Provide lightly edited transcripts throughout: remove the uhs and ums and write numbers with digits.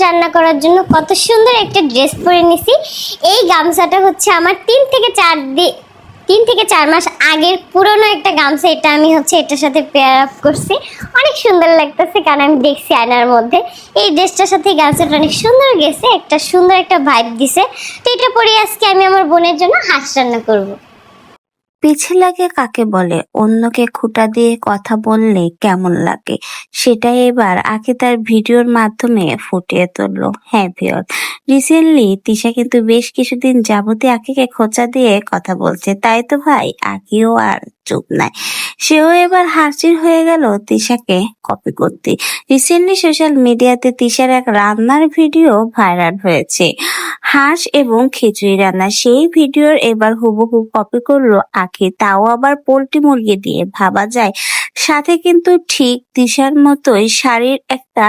রান্না করার জন্য কত সুন্দর একটা ড্রেস পরে নিছি। এই গামছাটা হচ্ছে আমার 3 থেকে 4 মাস আগের পুরনো একটা গামছা। এটা আমি হচ্ছে এটার সাথে পেয়ার আপ করছি। অনেক সুন্দর লাগতেছে কারণ আমি দেখছি আয়নার মধ্যে এই ড্রেসটার সাথে গামছাটা অনেক সুন্দর গেছে, একটা সুন্দর একটা ভাইব দিছে। তো এটা পরে আজকে আমি আমার বোনের জন্য হাঁস রান্না করব। পিছে লাগে কাকে বলে, অন্যকে খুঁটা দিয়ে কথা বললে কেমন লাগে, সেটাই এবার আঁকি তার ভিডিওর মাধ্যমে ফুটিয়ে তুললো। হ্যাঁ ভিউয়ার, রিসেন্টলি তিশা কিন্তু বেশ কিছুদিন যাবতীয় আঁকিকে খোঁচা দিয়ে কথা বলছে, তাই তো ভাই আঁকিও আর চুপ নাই। সেও এবার হাজির হয়ে গেল তিশাকে কপি করতে। রিসেন্টলি সোশ্যাল মিডিয়াতে তিশার এক রান্নার ভিডিও ভাইরাল হয়েছে, হাঁস এবং খিচুড়ি রান্না। সেই ভিডিওর এবার হুবহু কপি করলো আঁকি, তাও আবার পোল্ট্রি মুরগি দিয়ে। ভাবা যায়, সাথে কিন্তু ঠিক তিশার মতোই শাড়ির একটা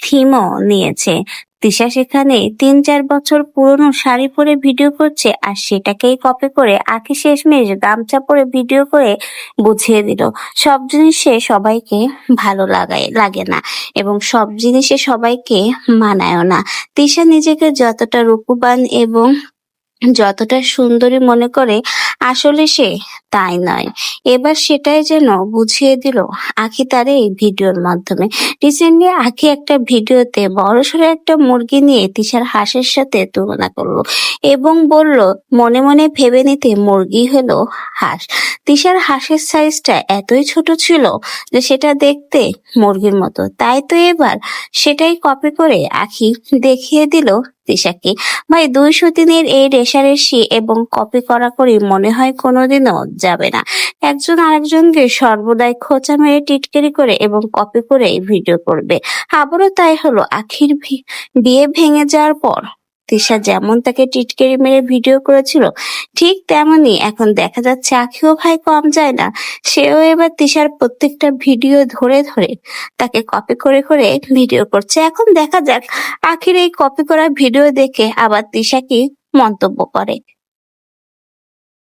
থিমও নিয়েছে। তিশা সেখানে 3-4 বছর পুরনো শাড়ি পরে ভিডিও করছে, আর সেটাকেই কপি করে আঁকি শেষমেশ গামছা পরে ভিডিও করে বুঝিয়ে দিল সব জিনিসে সবাইকে ভালো লাগে না, এবং সব জিনিসে সবাইকে মানায়ও না। তিশা নিজেকে যতটা রূপবান এবং যতটা সুন্দরী মনে করে, আসলে সে তাই নয়। এবার সেটাই যেন বুঝিয়ে দিল আঁকি তার এই ভিডিওর মাধ্যমে। রিসেন্টলি আঁকি একটা ভিডিওতে বড়সড় একটা মুরগি নিয়ে তিশার হাঁসের সাথে তুলনা করলো এবং বলল মনে মনে ভেবে নিতে মুরগি হলো হাঁস। তিশার হাঁসের সাইজটা এতই ছোট ছিল যে সেটা দেখতে মুরগির মতো, তাই তো এবার সেটাই কপি করে আঁকি দেখিয়ে দিল তিশাকে। ভাই 200 দিনের এই রেষারেষি এবং কপি করাকরি মনে হয় কোনোদিনও যাবে না। একজন আরেকজনকে সর্বদাই খোঁচা মেরে টিটকারি করে এবং কপি করে ভিডিও করবে। আবারও তাই হলো, আখির বিয়ে ভেঙে যাওয়ার পর তিশা যেমন তাকে টিটকারি মেরে ভিডিও করেছিল, ঠিক তেমনি এখন দেখা যাচ্ছে আখিও ভাই কম যায় না। সেও এবার তিশার প্রত্যেকটা ভিডিও ধরে ধরে তাকে কপি করে করে ভিডিও করছে। এখন দেখা যাক আখির এই কপি করা ভিডিও দেখে আবার তিশা কি মন্তব্য করে।